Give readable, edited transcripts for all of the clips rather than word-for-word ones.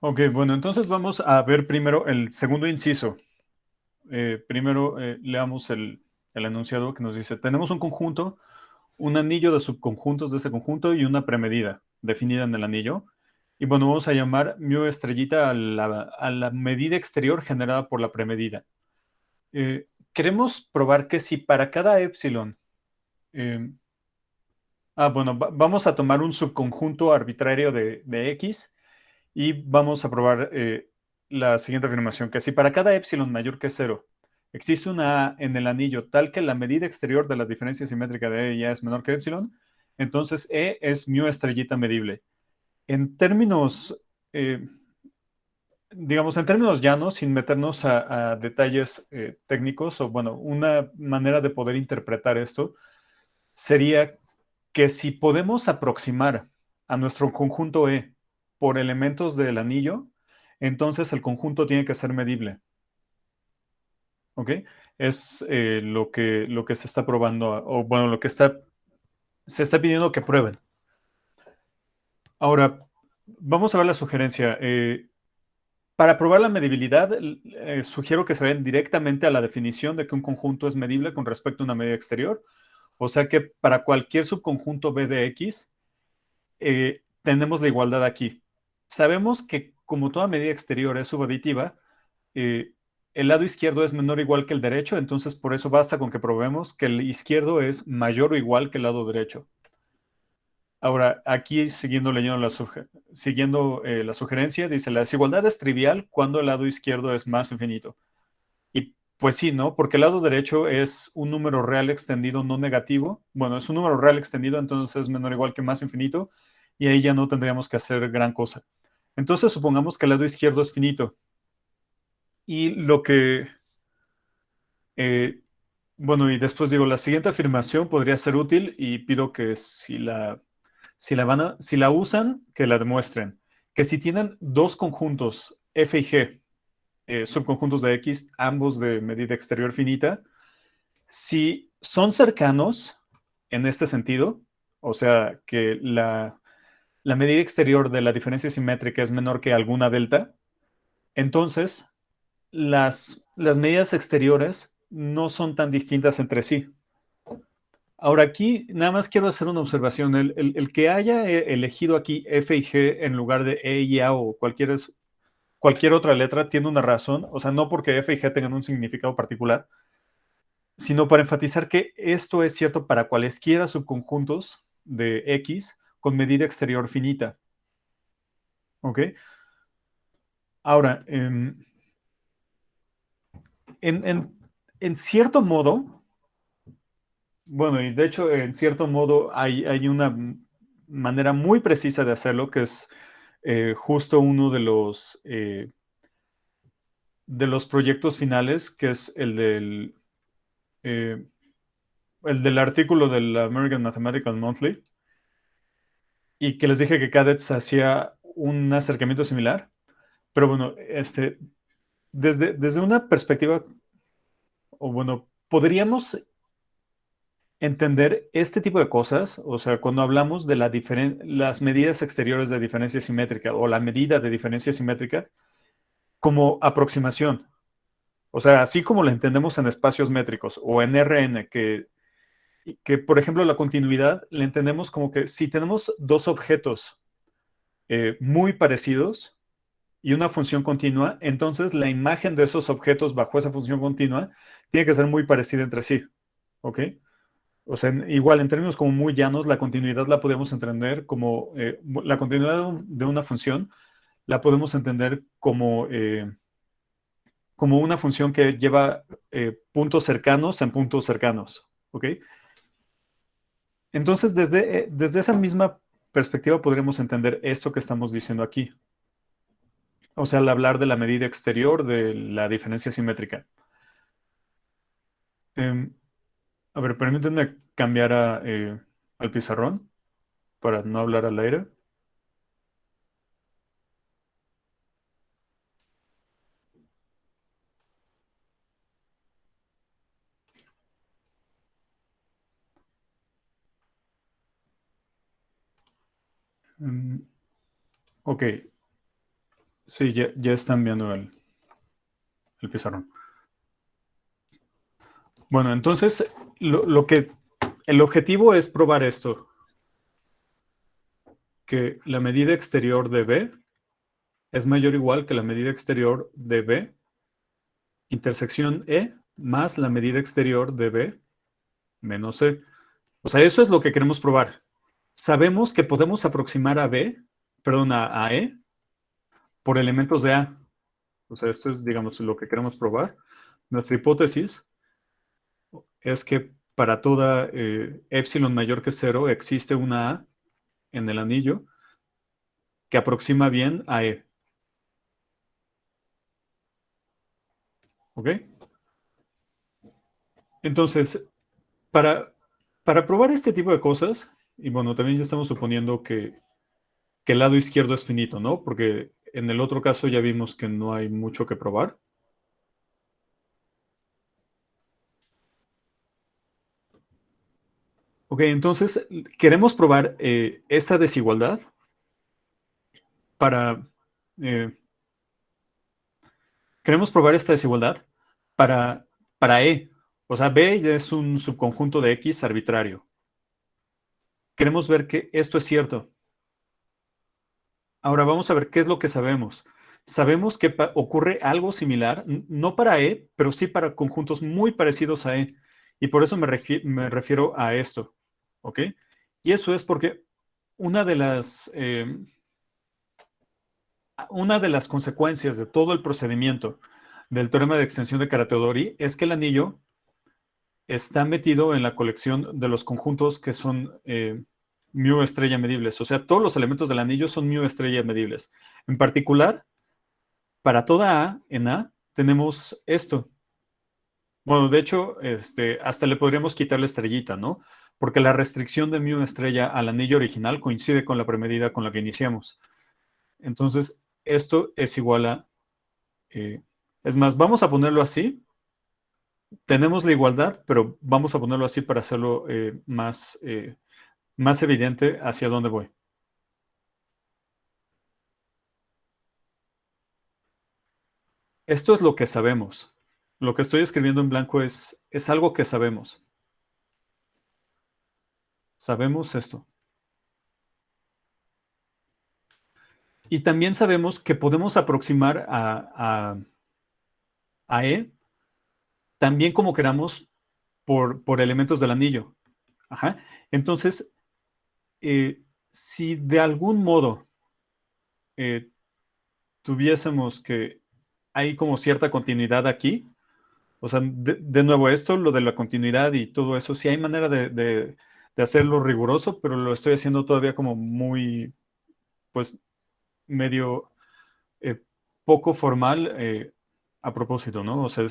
Ok, bueno, entonces vamos a ver primero el segundo inciso. Primero leamos el enunciado que nos dice, tenemos un conjunto, un anillo de subconjuntos de ese conjunto y una premedida definida en el anillo. Y bueno, vamos a llamar mu estrellita a la medida exterior generada por la premedida. Queremos probar que si para cada epsilon, eh, bueno, vamos a tomar un subconjunto arbitrario de X y vamos a probar la siguiente afirmación, que si para cada epsilon mayor que cero existe una A en el anillo tal que la medida exterior de la diferencia simétrica de ella es menor que epsilon, entonces E es mu estrellita medible. En términos, eh, digamos, en términos llanos, sin meternos a detalles técnicos, o bueno, una manera de poder interpretar esto sería que si podemos aproximar a nuestro conjunto E por elementos del anillo, entonces el conjunto tiene que ser medible. ¿Ok? Es lo que se está probando, o bueno, lo que se está pidiendo que prueben. Ahora, vamos a ver la sugerencia. Para probar la medibilidad, sugiero que se vayan directamente a la definición de que un conjunto es medible con respecto a una medida exterior. O sea que para cualquier subconjunto B de X, tenemos la igualdad aquí. Sabemos que como toda medida exterior es subaditiva, eh, el lado izquierdo es menor o igual que el derecho, entonces por eso basta con que probemos que el izquierdo es mayor o igual que el lado derecho. Ahora, aquí siguiendo leyendo la sugerencia, dice, la desigualdad es trivial cuando el lado izquierdo es más infinito. Y pues sí, ¿no? Porque el lado derecho es un número real extendido no negativo. Bueno, es un número real extendido, entonces es menor o igual que más infinito, y ahí ya no tendríamos que hacer gran cosa. Entonces supongamos que el lado izquierdo es finito. Y eh, bueno, y después digo, la siguiente afirmación podría ser útil y pido que si la usan, que la demuestren. Que si tienen dos conjuntos F y G, subconjuntos de X, ambos de medida exterior finita, si son cercanos en este sentido, o sea, que la medida exterior de la diferencia simétrica es menor que alguna delta, entonces las medidas exteriores no son tan distintas entre sí. Ahora aquí nada más quiero hacer una observación. El que haya elegido aquí F y G en lugar de E y A o cualquier otra letra tiene una razón. O sea, no porque F y G tengan un significado particular, sino para enfatizar que esto es cierto para cualesquiera subconjuntos de X con medida exterior finita. ¿Ok? Ahora, en, en, en cierto modo, bueno, y de hecho, en cierto modo, hay una manera muy precisa de hacerlo, que es justo uno de los proyectos finales, que es eh, el del artículo del American Mathematical Monthly, y que les dije que Cadets hacía un acercamiento similar. Pero bueno, desde una perspectiva, o bueno, podríamos entender este tipo de cosas, o sea, cuando hablamos de las medidas exteriores de diferencia simétrica o la medida de diferencia simétrica como aproximación. O sea, así como la entendemos en espacios métricos o en Rn, que por ejemplo la continuidad la entendemos como que si tenemos dos objetos muy parecidos y una función continua, entonces la imagen de esos objetos bajo esa función continua tiene que ser muy parecida entre sí. ¿Ok? O sea, igual en términos como muy llanos, la continuidad la podemos entender como la continuidad de una función la podemos entender como una función que lleva puntos cercanos en puntos cercanos. ¿Ok? Entonces, desde esa misma perspectiva podríamos entender esto que estamos diciendo aquí. O sea, al hablar de la medida exterior de la diferencia simétrica. Em, a ver, permítanme cambiar al pizarrón para no hablar al aire. Em, ok, Sí, ya están viendo el pizarrón. Bueno, entonces, el objetivo es probar esto, que la medida exterior de B es mayor o igual que la medida exterior de B, intersección E, más la medida exterior de B menos C. O sea, eso es lo que queremos probar. Sabemos que podemos aproximar a B, perdón, a E por elementos de A. O sea, esto es, digamos, lo que queremos probar. Nuestra hipótesis es que para toda epsilon mayor que cero existe una A en el anillo que aproxima bien a E. ¿Ok? Entonces, para, para probar este tipo de cosas, y bueno, también ya estamos suponiendo que el lado izquierdo es finito, ¿no? Porque en el otro caso ya vimos que no hay mucho que probar. Ok, entonces queremos probar esta desigualdad para... eh, queremos probar esta desigualdad para, para E. O sea, B ya es un subconjunto de X arbitrario. Queremos ver que esto es cierto. Ahora vamos a ver qué es lo que sabemos. Sabemos que ocurre algo similar, no para E, pero sí para conjuntos muy parecidos a E. Y por eso me refiero a esto. ¿Ok? Y eso es porque una de las, eh, una de las consecuencias de todo el procedimiento del teorema de extensión de Caratteori es que el anillo está metido en la colección de los conjuntos que son mu estrella medibles. O sea, todos los elementos del anillo son mu estrella medibles. En particular, para toda A en A tenemos esto. Bueno, de hecho, hasta le podríamos quitar la estrellita, ¿no? Porque la restricción de mu estrella al anillo original coincide con la premedida con la que iniciamos. Entonces, esto es igual a... eh, es más, vamos a ponerlo así. Tenemos la igualdad, pero vamos a ponerlo así para hacerlo más evidente hacia dónde voy. Esto es lo que sabemos. Lo que estoy escribiendo en blanco es algo que sabemos. Sabemos esto. Y también sabemos que podemos aproximar a E también como queramos por elementos del anillo. Ajá. Entonces, si de algún modo eh, tuviésemos que hay como cierta continuidad aquí, o sea, de nuevo esto, lo de la continuidad y todo eso, sí hay manera de hacerlo riguroso, pero lo estoy haciendo todavía como muy, pues, medio eh, poco formal a propósito, ¿no? O sea,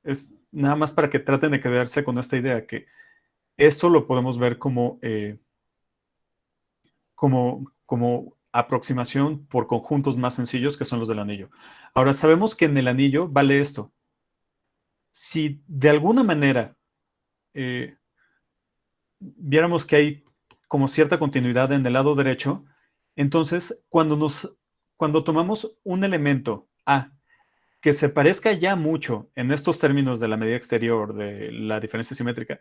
es nada más para que traten de quedarse con esta idea que esto lo podemos ver como aproximación por conjuntos más sencillos que son los del anillo. Ahora, sabemos que en el anillo vale esto. Si de alguna manera eh, viéramos que hay como cierta continuidad en el lado derecho, entonces cuando tomamos un elemento A que se parezca ya mucho en estos términos de la medida exterior, de la diferencia simétrica,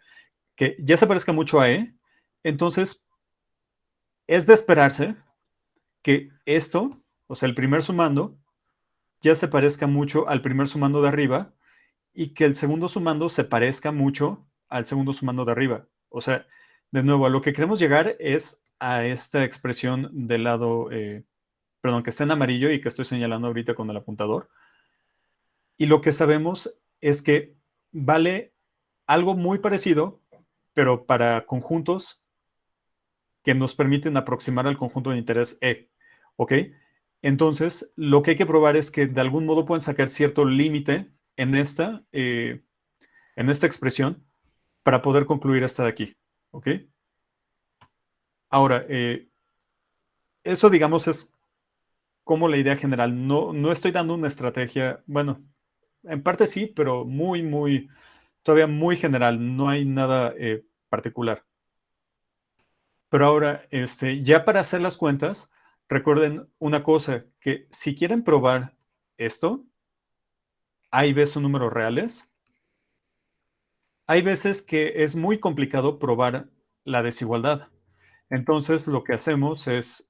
que ya se parezca mucho a E, entonces es de esperarse que esto, o sea, el primer sumando, ya se parezca mucho al primer sumando de arriba y que el segundo sumando se parezca mucho al segundo sumando de arriba. O sea, de nuevo, a lo que queremos llegar es a esta expresión del lado, perdón, que está en amarillo y que estoy señalando ahorita con el apuntador. Y lo que sabemos es que vale algo muy parecido, pero para conjuntos que nos permiten aproximar al conjunto de interés E. ¿Ok? Entonces, lo que hay que probar es que de algún modo pueden sacar cierto límite en esta expresión para poder concluir esta de aquí. ¿Ok? Ahora, eso digamos es como la idea general. No estoy dando una estrategia, bueno, en parte sí, pero todavía muy general. No hay nada particular. Pero ahora, ya para hacer las cuentas, recuerden una cosa, que si quieren probar esto, A y B son números reales. Hay veces que es muy complicado probar la desigualdad. Entonces, lo que hacemos es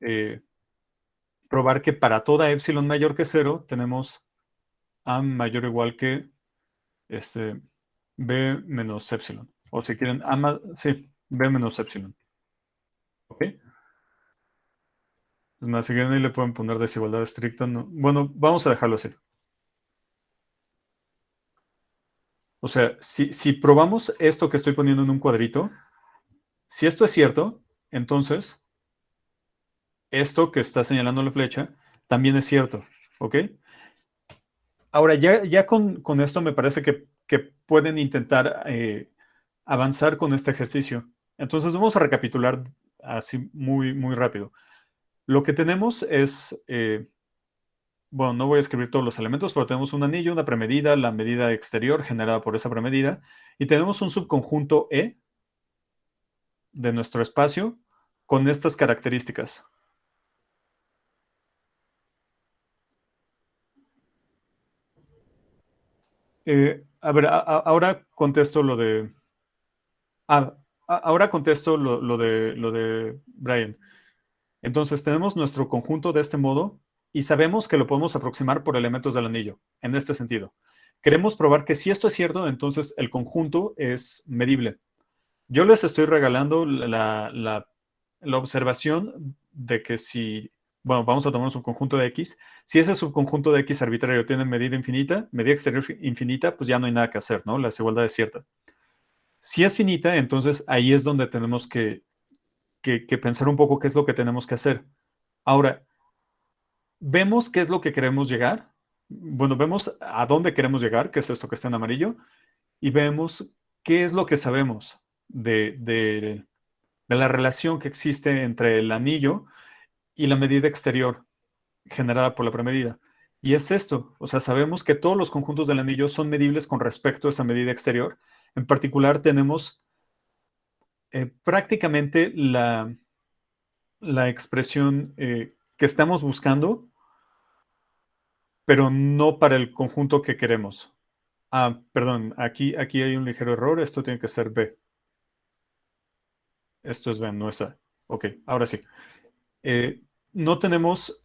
probar que para toda epsilon mayor que cero tenemos A mayor o igual que B menos epsilon. O si quieren, sí, B menos epsilon. ¿Ok? Es más, si quieren ahí le pueden poner desigualdad estricta. No. Bueno, vamos a dejarlo así. O sea, si probamos esto que estoy poniendo en un cuadrito, si esto es cierto, entonces esto que está señalando la flecha también es cierto. ¿Ok? Ahora, ya con esto me parece que pueden intentar avanzar con este ejercicio. Entonces, vamos a recapitular así muy, muy rápido. Lo que tenemos es, bueno, no voy a escribir todos los elementos, pero tenemos un anillo, una premedida, la medida exterior generada por esa premedida, y tenemos un subconjunto E de nuestro espacio con estas características. A ver, ahora contesto lo de... Ah, ahora contesto lo de Brian. Entonces tenemos nuestro conjunto de este modo y sabemos que lo podemos aproximar por elementos del anillo, en este sentido. Queremos probar que si esto es cierto, entonces el conjunto es medible. Yo les estoy regalando la observación de que si, bueno, vamos a tomar un conjunto de X, si ese subconjunto de X arbitrario tiene medida infinita, medida exterior infinita, pues ya no hay nada que hacer, ¿no? La desigualdad es cierta. Si es finita, entonces ahí es donde tenemos que pensar un poco qué es lo que tenemos que hacer. Ahora, vemos qué es lo que queremos llegar. Bueno, vemos a dónde queremos llegar, que es esto que está en amarillo, y vemos qué es lo que sabemos de la relación que existe entre el anillo y la medida exterior generada por la premedida. Y es esto, o sea, sabemos que todos los conjuntos del anillo son medibles con respecto a esa medida exterior. En particular, tenemos prácticamente la expresión que estamos buscando, pero no para el conjunto que queremos. Ah, perdón, aquí hay un ligero error. Esto tiene que ser B. Esto es B, no es A. Ok, ahora sí. Eh, no tenemos,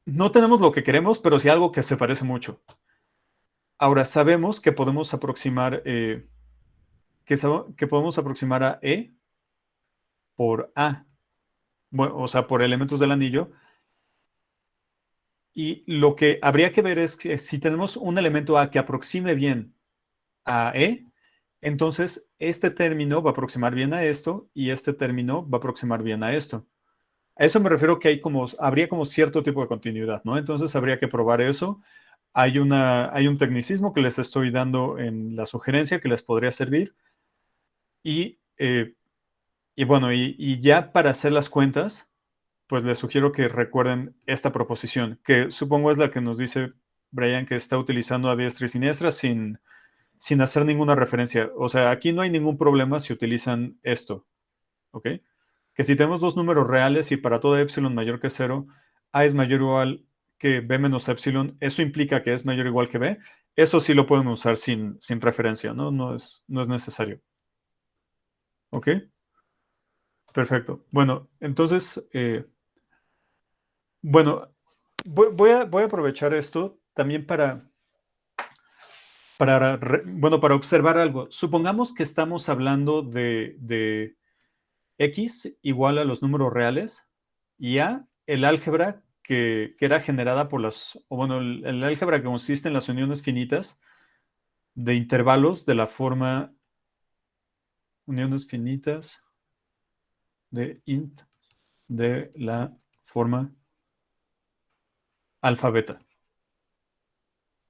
no tenemos lo que queremos, pero sí algo que se parece mucho. Ahora sabemos que podemos aproximar, que podemos aproximar a E por A, bueno, o sea, por elementos del anillo. Y lo que habría que ver es que si tenemos un elemento A que aproxime bien a E, entonces este término va a aproximar bien a esto y este término va a aproximar bien a esto. A eso me refiero que habría como cierto tipo de continuidad, ¿no? Entonces habría que probar eso. Hay un tecnicismo que les estoy dando en la sugerencia que les podría servir. Y, y bueno, y ya para hacer las cuentas, pues les sugiero que recuerden esta proposición, que supongo es la que nos dice Brian que está utilizando a diestra y siniestra sin hacer ninguna referencia. O sea, aquí no hay ningún problema si utilizan esto, ¿ok? Que si tenemos dos números reales y para toda epsilon mayor que cero, A es mayor o igual que B menos epsilon, eso implica que es mayor o igual que B. Eso sí lo pueden usar sin referencia, ¿no? No es necesario. ¿Ok? Perfecto. Bueno, entonces, bueno, voy a aprovechar esto también para observar algo. Supongamos que estamos hablando de X igual a los números reales y A, el álgebra que era generada por o bueno, el álgebra que consiste en las uniones finitas de intervalos de la forma uniones finitas de int de la forma alfa beta.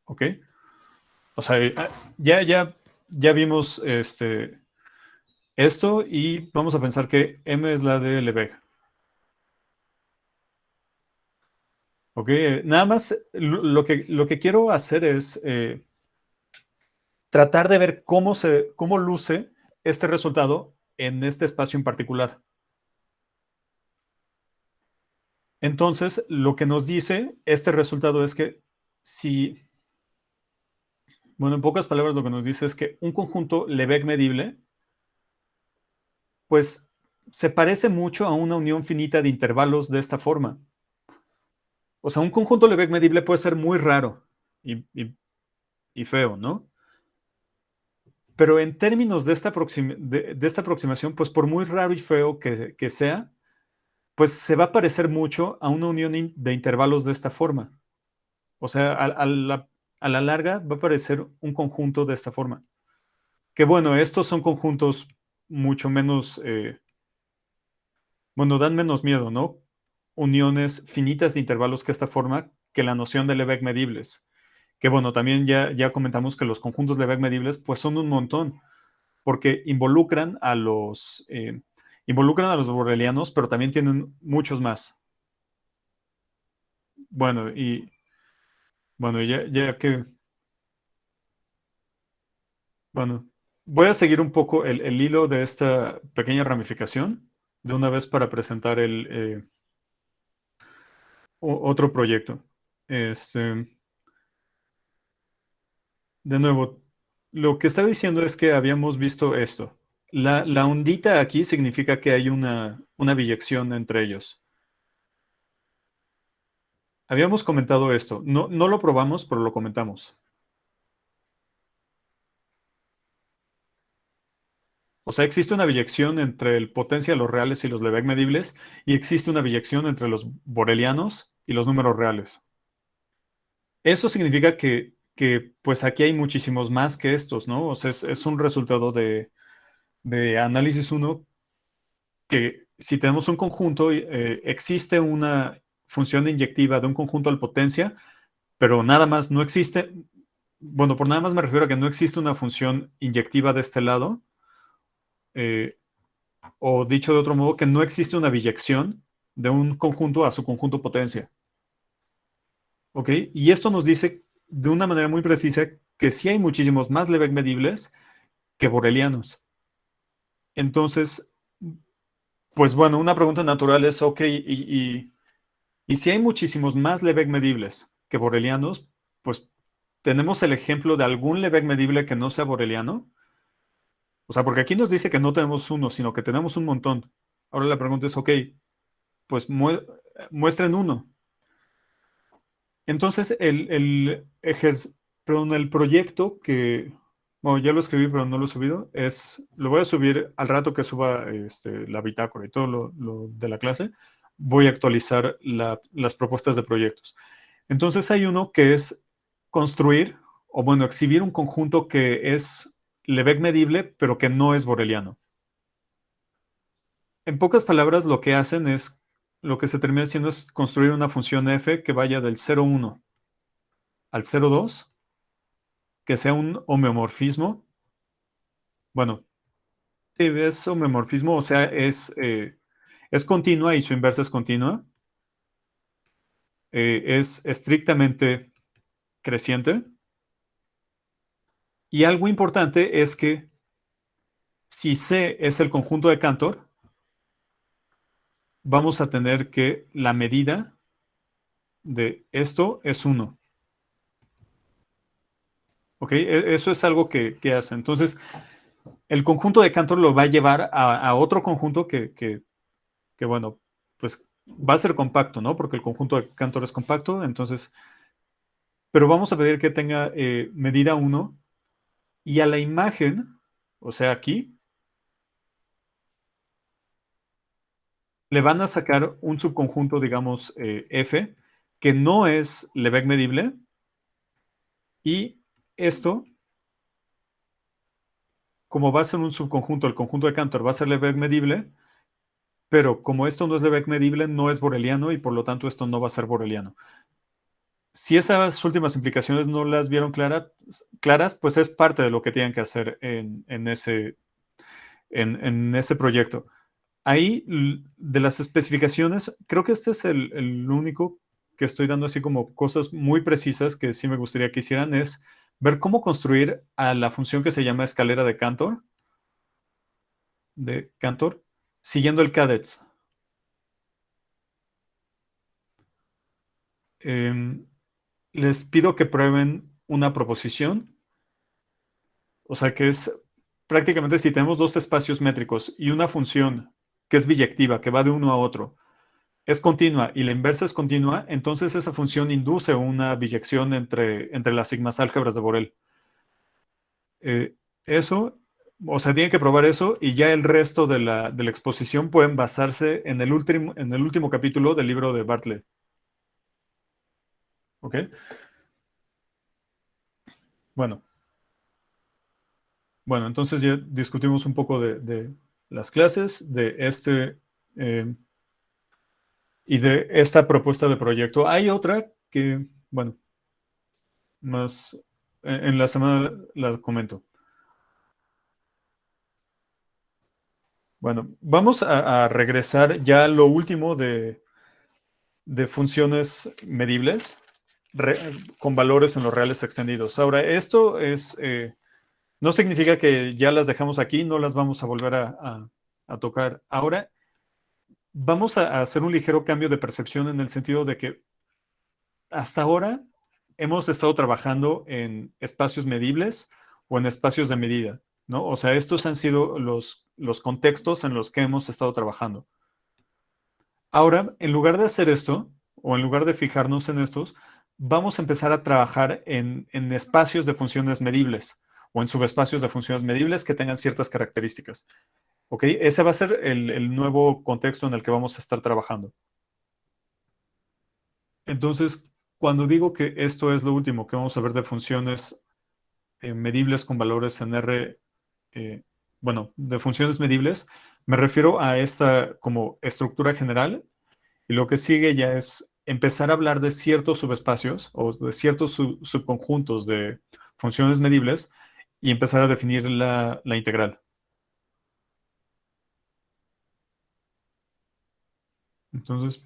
¿Ok? O sea, ya vimos esto y vamos a pensar que M es la de Lebesgue. ¿Ok? Nada más lo que quiero hacer es tratar de ver cómo luce este resultado en este espacio en particular. Entonces, lo que nos dice este resultado es que si, bueno, en pocas palabras lo que nos dice es que un conjunto Lebesgue medible, pues se parece mucho a una unión finita de intervalos de esta forma. O sea, un conjunto Lebesgue medible puede ser muy raro y feo, ¿no? Pero en términos de esta aproximación, pues por muy raro y feo que sea, pues se va a parecer mucho a una unión de intervalos de esta forma. O sea, a la larga va a parecer un conjunto de esta forma. Que bueno, estos son conjuntos mucho menos, bueno, dan menos miedo, ¿no? Uniones finitas de intervalos que esta forma que la noción de Lebesgue medibles. Que bueno, también ya comentamos que los conjuntos Lebesgue medibles pues son un montón, porque involucran a los borelianos, pero también tienen muchos más. Bueno, y bueno, ya que, bueno, voy a seguir un poco el hilo de esta pequeña ramificación de una vez para presentar otro proyecto. Este, de nuevo, lo que estaba diciendo es que habíamos visto esto. La ondita aquí significa que hay una biyección entre ellos. Habíamos comentado esto. No lo probamos, pero lo comentamos. O sea, existe una biyección entre el potencia de los reales y los Lebesgue medibles, y existe una biyección entre los borelianos y los números reales. Eso significa que pues aquí hay muchísimos más que estos, ¿no? O sea, es un resultado de análisis uno que si tenemos un conjunto, existe una función inyectiva de un conjunto al potencia, pero nada más no existe, bueno, por nada más me refiero a que no existe una función inyectiva de este lado, eh, o dicho de otro modo, que no existe una biyección de un conjunto a su conjunto potencia. ¿Ok? Y esto nos dice de una manera muy precisa que sí hay muchísimos más Lebesgue medibles que borelianos. Entonces, pues bueno, una pregunta natural es, ok, y si hay muchísimos más Lebesgue medibles que borelianos, pues tenemos el ejemplo de algún Lebesgue medible que no sea boreliano. O sea, porque aquí nos dice que no tenemos uno, sino que tenemos un montón. Ahora la pregunta es, ok, pues muestren uno. Entonces, perdón, el proyecto que, bueno, ya lo escribí, pero no lo he subido, lo voy a subir al rato que suba la bitácora y todo lo de la clase, voy a actualizar las propuestas de proyectos. Entonces, hay uno que es construir, o bueno, exhibir un conjunto que es Lebesgue medible, pero que no es boreliano. En pocas palabras, lo que se termina haciendo es construir una función f que vaya del 0,1 al 0,2, que sea un homeomorfismo. Bueno, sí, es homeomorfismo, o sea, es continua y su inversa es continua. Es estrictamente creciente. Y algo importante es que si C es el conjunto de Cantor, vamos a tener que la medida de esto es 1. ¿Ok? Eso es algo que hace. Entonces, el conjunto de Cantor lo va a llevar a otro conjunto que, bueno, pues va a ser compacto, ¿no? Porque el conjunto de Cantor es compacto, entonces, pero vamos a pedir que tenga medida 1 y a la imagen, o sea, aquí, le van a sacar un subconjunto, digamos, F, que no es Lebesgue medible, y esto, como va a ser un subconjunto, el conjunto de Cantor va a ser Lebesgue medible, pero como esto no es Lebesgue medible, no es boreliano y por lo tanto esto no va a ser boreliano. Si esas últimas implicaciones no las vieron claras, pues es parte de lo que tienen que hacer en ese proyecto. Ahí, de las especificaciones, creo que este es el único que estoy dando así como cosas muy precisas que sí me gustaría que hicieran, es ver cómo construir a la función que se llama escalera de Cantor, siguiendo el cadets. les pido que prueben una proposición, o sea que es prácticamente si tenemos dos espacios métricos y una función que es biyectiva, que va de uno a otro, es continua y la inversa es continua, entonces esa función induce una biyección entre las sigmas álgebras de Borel. Eh, eso, o sea, tienen que probar eso y ya el resto de la exposición pueden basarse en el último capítulo del libro de Bartlett. ¿Ok? Bueno, bueno, entonces ya discutimos un poco de las clases, eh, y de esta propuesta de proyecto. Hay otra que, bueno, más en la semana la comento. Bueno, vamos a regresar ya a lo último de funciones medibles con valores en los reales extendidos. Ahora, esto no significa que ya las dejamos aquí, no las vamos a volver a tocar. Ahora, vamos a hacer un ligero cambio de percepción en el sentido de que hasta ahora hemos estado trabajando en espacios medibles o en espacios de medida, ¿no? O sea, estos han sido los contextos en los que hemos estado trabajando. Ahora, en lugar de hacer esto, o en lugar de fijarnos en estos, vamos a empezar a trabajar en espacios de funciones medibles o en subespacios de funciones medibles que tengan ciertas características. ¿Ok? Ese va a ser el nuevo contexto en el que vamos a estar trabajando. Entonces, cuando digo que esto es lo último que vamos a ver de funciones medibles con valores en R, bueno, de funciones medibles, me refiero a esta como estructura general. Y lo que sigue ya es empezar a hablar de ciertos subespacios o de ciertos subconjuntos de funciones medibles y empezar a definir la integral. Entonces,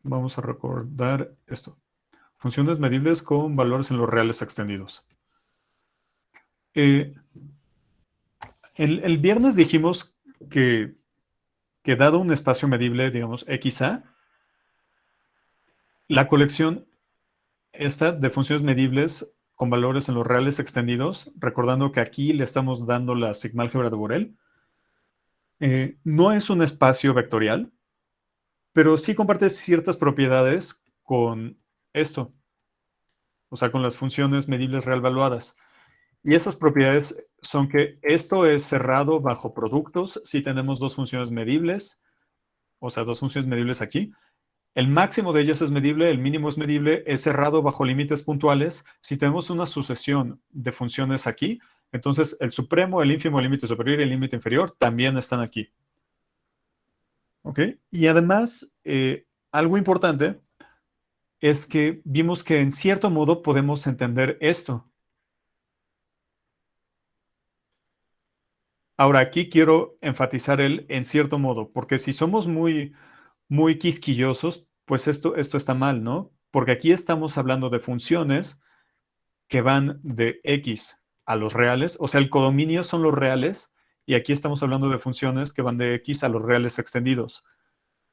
vamos a recordar esto. Funciones medibles con valores en los reales extendidos. Eh, el viernes dijimos que dado un espacio medible, digamos, XA, la colección esta de funciones medibles con valores en los reales extendidos, recordando que aquí le estamos dando la sigma álgebra de Borel, no es un espacio vectorial, pero sí comparte ciertas propiedades con esto, o sea, con las funciones medibles real valuadas. Y esas propiedades son que esto es cerrado bajo productos si tenemos dos funciones medibles, o sea, dos funciones medibles aquí. El máximo de ellas es medible, el mínimo es medible, es cerrado bajo límites puntuales. Si tenemos una sucesión de funciones aquí, entonces el supremo, el ínfimo, el límite superior y el límite inferior también están aquí. ¿Ok? Y además, algo importante es que vimos que en cierto modo podemos entender esto. Ahora, aquí quiero enfatizar el en cierto modo, porque si somos muy, muy quisquillosos, pues esto está mal, ¿no? Porque aquí estamos hablando de funciones que van de X a los reales, o sea, el codominio son los reales, y aquí estamos hablando de funciones que van de X a los reales extendidos.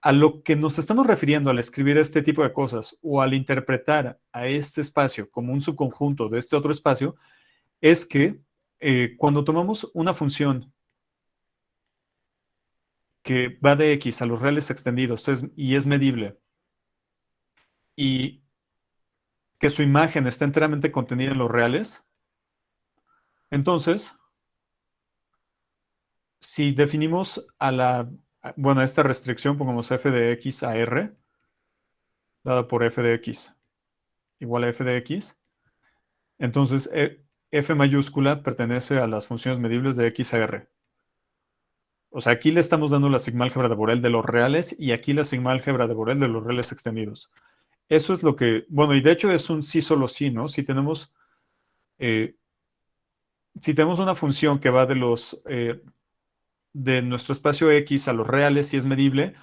A lo que nos estamos refiriendo al escribir este tipo de cosas o al interpretar a este espacio como un subconjunto de este otro espacio, es que cuando tomamos una función que va de X a los reales extendidos y es medible, y que su imagen está enteramente contenida en los reales, entonces, si definimos bueno, esta restricción, pongamos f de x a r, dada por f de x igual a f de x, entonces f mayúscula pertenece a las funciones medibles de x a r. O sea, aquí le estamos dando la sigma álgebra de Borel de los reales y aquí la sigma álgebra de Borel de los reales extendidos. Eso es lo que, bueno, y de hecho es un sí solo sí, ¿no? Eh, si tenemos una función que va de nuestro espacio X a los reales y es medible,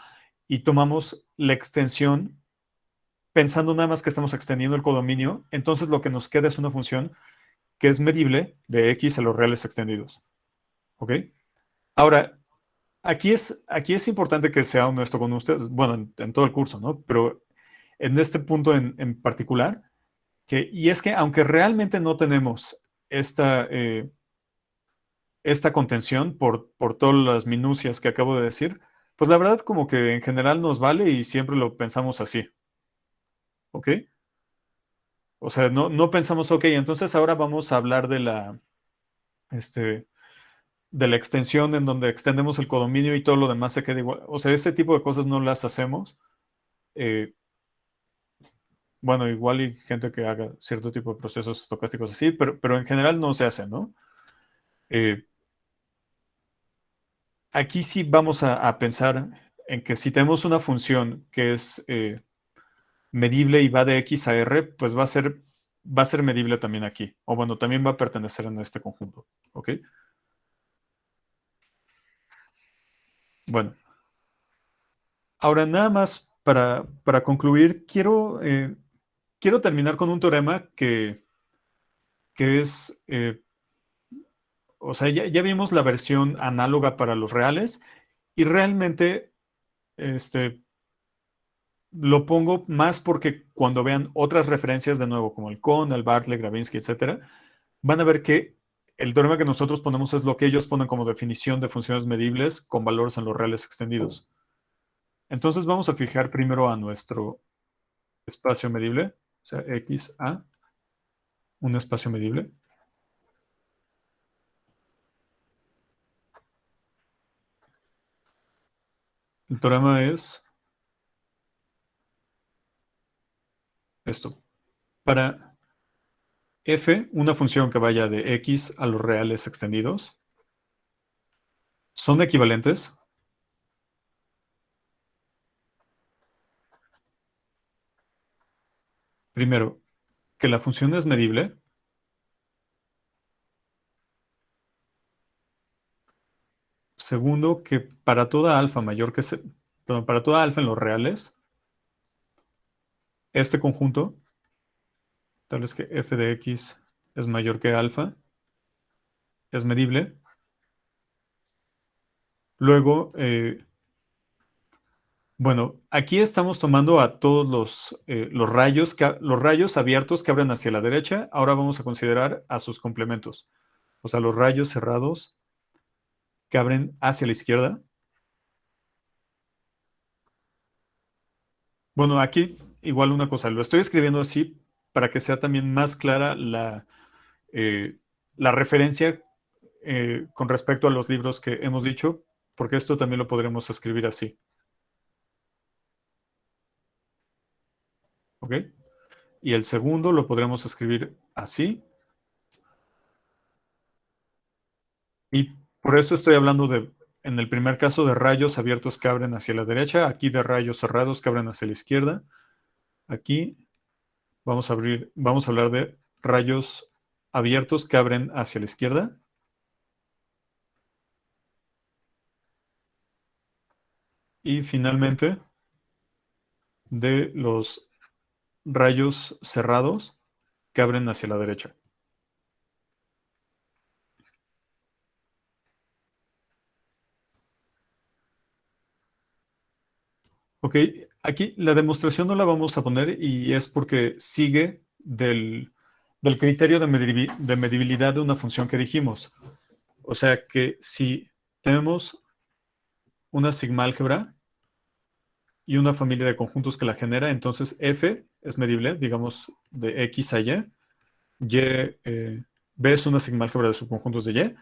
y tomamos la extensión pensando nada más que estamos extendiendo el codominio, entonces lo que nos queda es una función que es medible de X a los reales extendidos. ¿Ok? Ahora, aquí es importante que sea honesto con ustedes, bueno, en todo el curso, ¿no? Pero en este punto en particular, y es que aunque realmente no tenemos esta, esta contención por todas las minucias que acabo de decir, pues la verdad como que en general nos vale y siempre lo pensamos así, ¿ok? O sea, no pensamos, ok, entonces ahora vamos a hablar este, de la extensión en donde extendemos el codominio y todo lo demás se queda igual. O sea, ese tipo de cosas no las hacemos. Eh, bueno, igual y gente que haga cierto tipo de procesos estocásticos así, pero en general no se hace, ¿no? Eh, aquí sí vamos a pensar en que si tenemos una función que es medible y va de X a R, pues va a ser medible también aquí. O bueno, también va a pertenecer en este conjunto. ¿Ok? Bueno, ahora nada más para concluir, quiero terminar con un teorema que es, o sea, ya vimos la versión análoga para los reales y realmente este, lo pongo más porque cuando vean otras referencias de nuevo, como el Kohn, el Bartlett, Gravinsky, etcétera, van a ver que el teorema que nosotros ponemos es lo que ellos ponen como definición de funciones medibles con valores en los reales extendidos. Entonces vamos a fijar primero a nuestro espacio medible, o sea, X, A, un espacio medible. El teorema es esto. Para f, una función que vaya de x a los reales extendidos, son equivalentes. Primero, que la función es medible. Segundo, que para toda alfa mayor que se, perdón, para toda alfa en los reales, este conjunto, tal vez que f de x es mayor que alfa, es medible. Luego, bueno, aquí estamos tomando a todos los rayos, los rayos abiertos que abren hacia la derecha. Ahora vamos a considerar a sus complementos. O sea, los rayos cerrados que abren hacia la izquierda. Bueno, aquí igual una cosa, lo estoy escribiendo así para que sea también más clara eh, la referencia con respecto a los libros que hemos dicho, porque esto también lo podremos escribir así. ¿Ok? Y el segundo lo podremos escribir así. Y por eso estoy hablando de, en el primer caso, de rayos abiertos que abren hacia la derecha, aquí de rayos cerrados que abren hacia la izquierda. Aquí vamos a hablar de rayos abiertos que abren hacia la izquierda. Y finalmente, de los rayos cerrados que abren hacia la derecha. Ok, aquí la demostración no la vamos a poner y es porque sigue del criterio de medibilidad de una función que dijimos. O sea que si tenemos una sigma álgebra y una familia de conjuntos que la genera, entonces F es medible, digamos, de X a Y. Y, B es una sigma álgebra de subconjuntos de Y.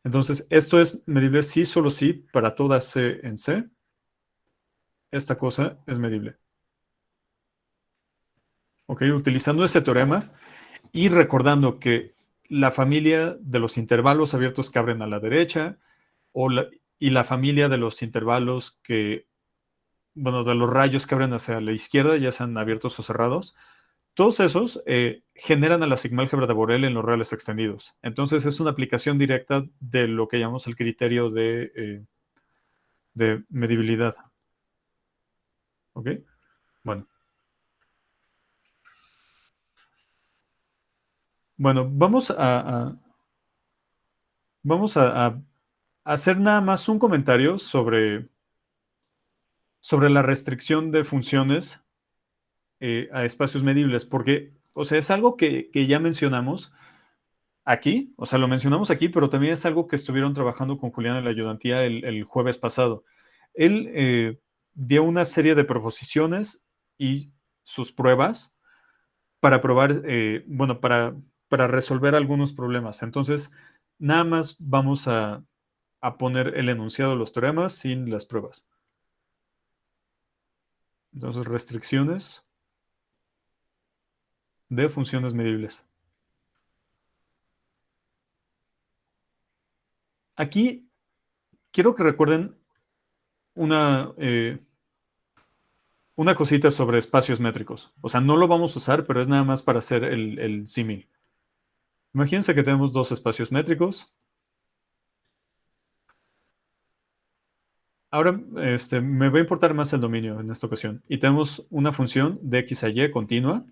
Entonces, esto es medible sí, solo sí, para toda C en C. Esta cosa es medible. ¿Ok? Utilizando ese teorema y recordando que la familia de los intervalos abiertos que abren a la derecha y la familia de los intervalos que, bueno, de los rayos que abren hacia la izquierda, ya sean abiertos o cerrados, todos esos generan a la sigma-álgebra de Borel en los reales extendidos. Entonces es una aplicación directa de lo que llamamos el criterio de medibilidad. ¿Ok? Bueno, bueno, vamos a hacer nada más un comentario sobre la restricción de funciones a espacios medibles, porque, o sea, es algo que ya mencionamos aquí, o sea, lo mencionamos aquí, pero también es algo que estuvieron trabajando con Julián en la ayudantía el jueves pasado. Él dio una serie de proposiciones y sus pruebas para probar, bueno, para resolver algunos problemas. Entonces, nada más vamos a poner el enunciado de los teoremas sin las pruebas. Entonces, restricciones de funciones medibles. Aquí quiero que recuerden una, una cosita sobre espacios métricos. O sea, no lo vamos a usar, pero es nada más para hacer el símil. Imagínense que tenemos dos espacios métricos. Ahora me va a importar más el dominio en esta ocasión. Y tenemos una función de x a y continua.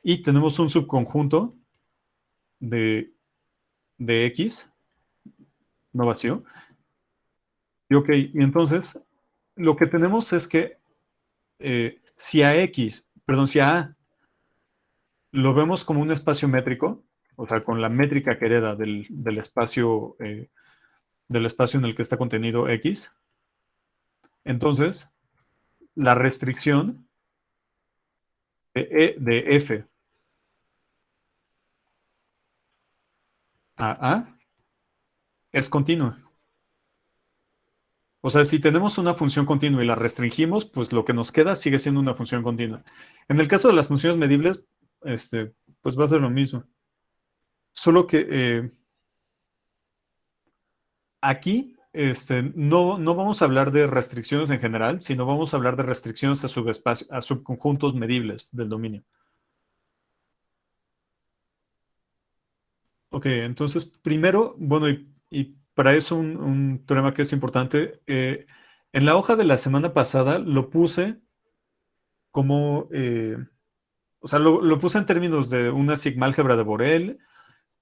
Y tenemos un subconjunto de, de x, no vacío. Y ok, y entonces lo que tenemos es que si a x, perdón, si a lo vemos como un espacio métrico, o sea, con la métrica que hereda del espacio en el que está contenido X. Entonces, la restricción de F a A es continua. O sea, si tenemos una función continua y la restringimos, pues lo que nos queda sigue siendo una función continua. En el caso de las funciones medibles, pues va a ser lo mismo. Solo que aquí no vamos a hablar de restricciones en general, sino vamos a hablar de restricciones a subconjuntos medibles del dominio. Ok, entonces primero, bueno, y para eso un teorema que es importante, en la hoja de la semana pasada lo puse como, o sea, lo puse en términos de una sigmálgebra de Borel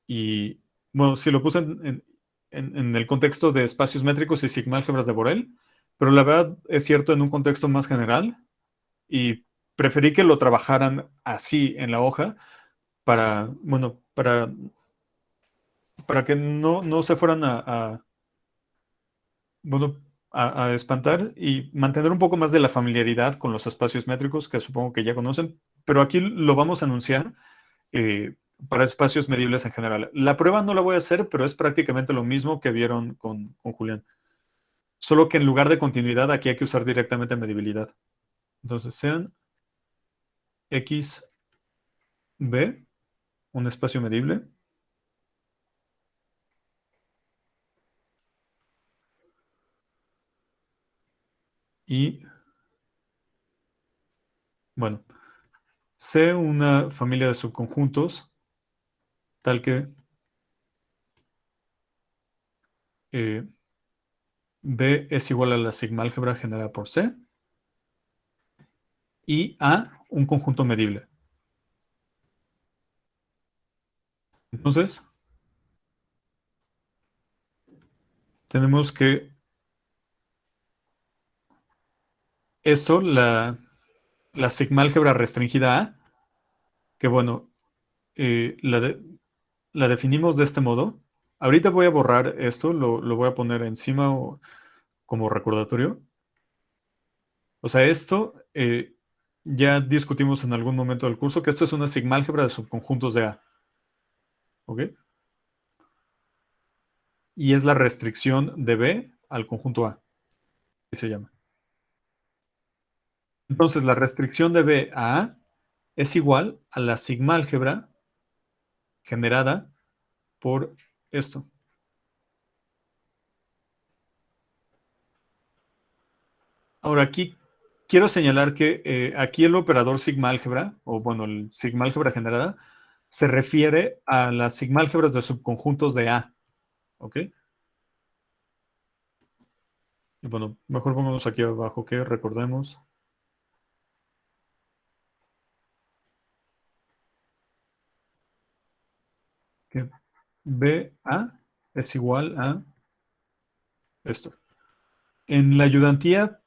y, bueno, sí lo puse en el contexto de espacios métricos y sigmálgebras de Borel, pero la verdad es cierto en un contexto más general y preferí que lo trabajaran así en la hoja para, bueno, para que no se fueran bueno, a espantar y mantener un poco más de la familiaridad con los espacios métricos, que supongo que ya conocen, pero aquí lo vamos a anunciar eh, para espacios medibles en general. La prueba no la voy a hacer, pero es prácticamente lo mismo que vieron con Julián. Solo que en lugar de continuidad, aquí hay que usar directamente medibilidad. Entonces, sean X, B, un espacio medible, y, bueno, C, una familia de subconjuntos, tal que eh, B es igual a la sigma-álgebra generada por C, y A, un conjunto medible. Entonces, tenemos que esto, la sigma-álgebra restringida A, que bueno, la definimos de este modo. Ahorita voy a borrar esto, lo voy a poner encima como recordatorio. O sea, esto ya discutimos en algún momento del curso que esto es una sigma-álgebra de subconjuntos de A. ¿Ok? Y es la restricción de B al conjunto A, que se llama. Entonces, la restricción de B a A es igual a la sigma-álgebra generada por esto. Ahora, aquí quiero señalar que aquí el operador sigma-álgebra, o bueno, el sigma-álgebra generada, se refiere a las sigma-álgebras de subconjuntos de A. ¿Ok? Y bueno, mejor pongamos aquí abajo que recordemos que BA es igual a esto. En la ayudantía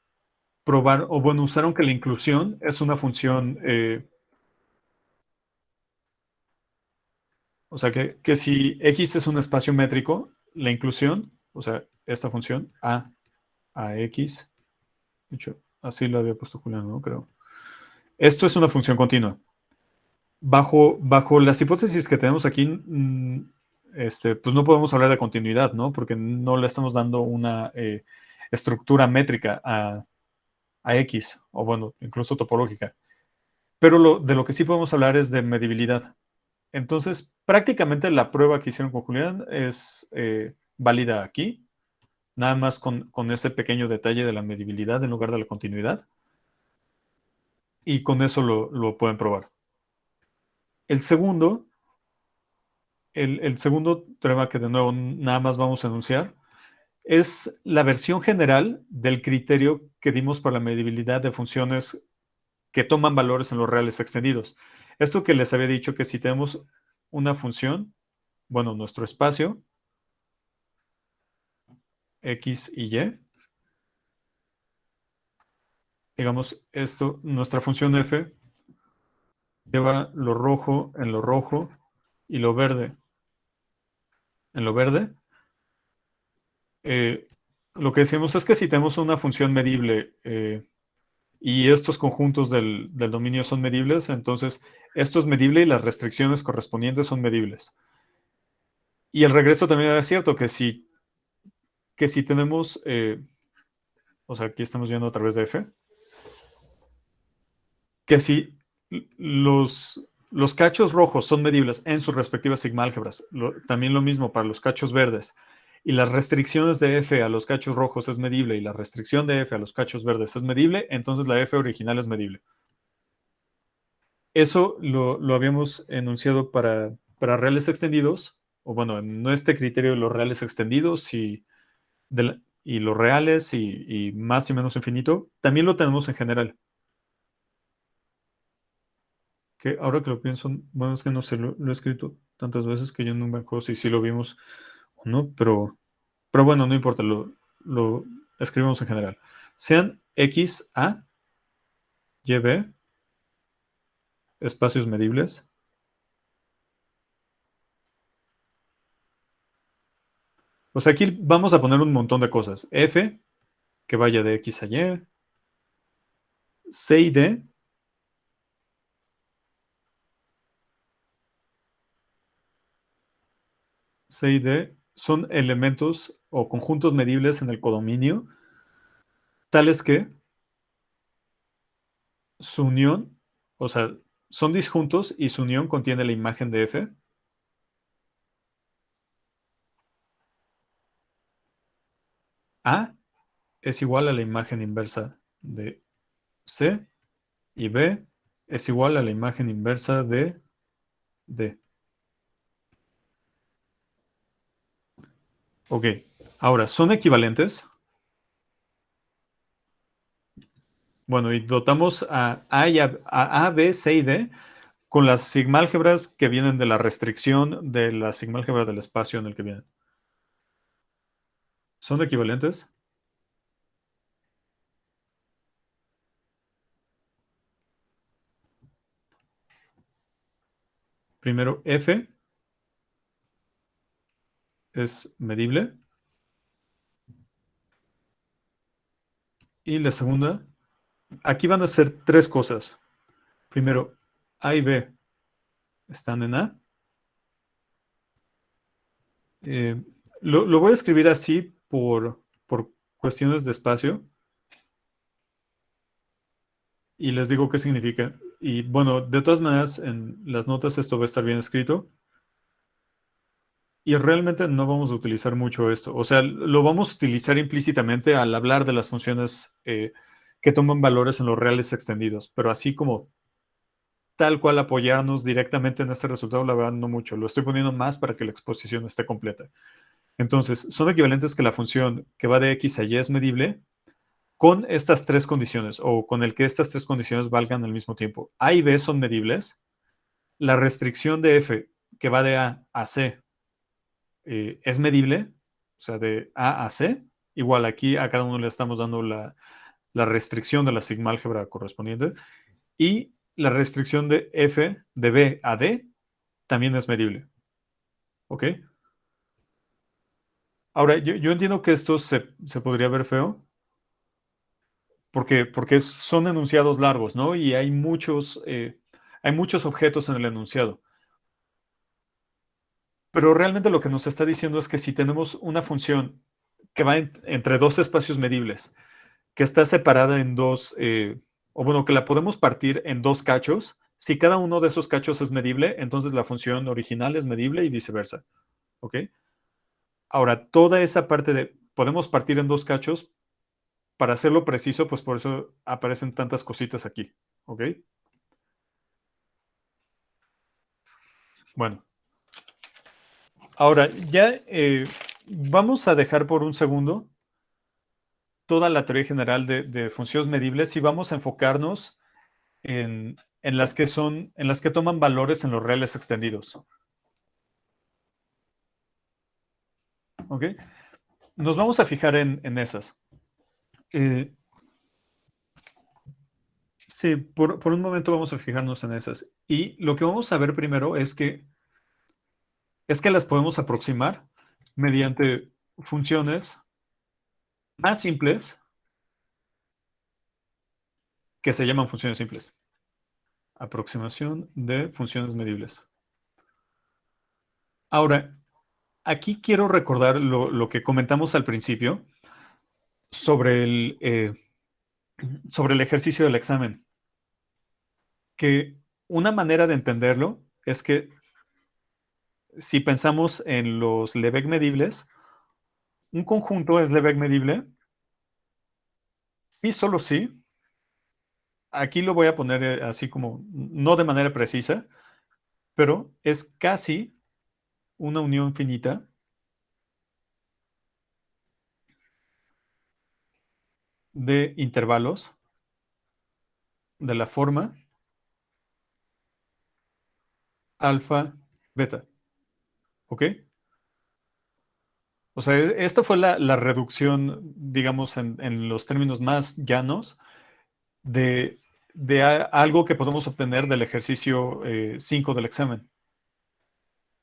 probar, o bueno, usaron que la inclusión es una función, o sea, que si X es un espacio métrico, la inclusión, o sea, esta función a X, de hecho, así lo había puesto Julián, ¿no? Creo. Esto es una función continua. Bajo las hipótesis que tenemos aquí, pues no podemos hablar de continuidad, ¿no? Porque no le estamos dando una estructura métrica a X, o bueno, incluso topológica. Pero de lo que sí podemos hablar es de medibilidad. Entonces, prácticamente la prueba que hicieron con Julián es válida aquí, nada más con ese pequeño detalle de la medibilidad en lugar de la continuidad, y con eso lo pueden probar. El segundo, el segundo teorema que de nuevo nada más vamos a enunciar es la versión general del criterio que dimos para la medibilidad de funciones que toman valores en los reales extendidos. Esto que les había dicho que si tenemos una función, bueno, nuestro espacio, X y Y, digamos esto, nuestra función f lleva lo rojo en lo rojo y lo verde en lo verde. Eh, lo que decimos es que si tenemos una función medible y estos conjuntos del dominio son medibles, entonces esto es medible y las restricciones correspondientes son medibles. Y el regreso también era cierto, que si tenemos, o sea, aquí estamos viendo a través de f, que si los cachos rojos son medibles en sus respectivas sigma-álgebras, también lo mismo para los cachos verdes, y las restricciones de f a los cachos rojos es medible y la restricción de f a los cachos verdes es medible, entonces la f original es medible. Eso lo habíamos enunciado para reales extendidos, o bueno, no este criterio de los reales extendidos y los reales y más y menos infinito, también lo tenemos en general. Que ahora que lo pienso, bueno, es que no sé, lo he escrito tantas veces que yo no me acuerdo si sí lo vimos o no, pero bueno, no importa, lo escribimos en general. Sean X, A, Y, B, espacios medibles. O sea, aquí vamos a poner un montón de cosas. F, que vaya de X a Y. C y D, C y D son elementos o conjuntos medibles en el codominio, tales que su unión, o sea, son disjuntos y su unión contiene la imagen de F. A es igual a la imagen inversa de C y B es igual a la imagen inversa de D. Ok, ahora, ¿son equivalentes? Bueno, y dotamos a B, C y D con las sigma-álgebras que vienen de la restricción de la sigma-álgebra del espacio en el que vienen. ¿Son equivalentes? Primero, F es medible. Y la segunda, aquí van a ser tres cosas. Primero, A y B están en A. Eh, lo voy a escribir así por cuestiones de espacio y les digo qué significa. Y bueno, de todas maneras, en las notas esto va a estar bien escrito. Y realmente no vamos a utilizar mucho esto. O sea, lo vamos a utilizar implícitamente al hablar de las funciones que toman valores en los reales extendidos. Pero así como tal cual apoyarnos directamente en este resultado, la verdad no mucho. Lo estoy poniendo más para que la exposición esté completa. Entonces, son equivalentes que la función que va de x a y es medible con estas tres condiciones o con el que estas tres condiciones valgan al mismo tiempo. A y B son medibles. La restricción de f que va de A a C es medible, o sea, de A a C. Igual aquí a cada uno le estamos dando la restricción de la sigma álgebra correspondiente, y la restricción de f de b a d también es medible. ¿Ok? Ahora, yo entiendo que esto se podría ver feo, porque son enunciados largos, ¿no? Y hay muchos objetos en el enunciado. Pero realmente lo que nos está diciendo es que si tenemos una función que va entre dos espacios medibles, que está separada en dos, o bueno, que la podemos partir en dos cachos, si cada uno de esos cachos es medible, entonces la función original es medible y viceversa. ¿Ok? Ahora, toda esa parte de podemos partir en dos cachos, para hacerlo preciso, pues por eso aparecen tantas cositas aquí. ¿Ok? Bueno, ahora ya vamos a dejar por un segundo toda la teoría general de funciones medibles y vamos a enfocarnos en las que en las que toman valores en los reales extendidos. ¿Ok? Nos vamos a fijar en esas. Eh, sí, por un momento vamos a fijarnos en esas. Y lo que vamos a ver primero es que las podemos aproximar mediante funciones más simples que se llaman funciones simples. Aproximación de funciones medibles. Ahora, aquí quiero recordar lo que comentamos al principio sobre sobre el ejercicio del examen. Que una manera de entenderlo es que si pensamos en los Lebesgue medibles, un conjunto es Lebesgue medible y solo si, aquí lo voy a poner así como, no de manera precisa, pero es casi una unión finita de intervalos de la forma alfa, beta. ¿Ok? O sea, esta fue la reducción, digamos, en los términos más llanos de, algo que podemos obtener del ejercicio 5 del examen.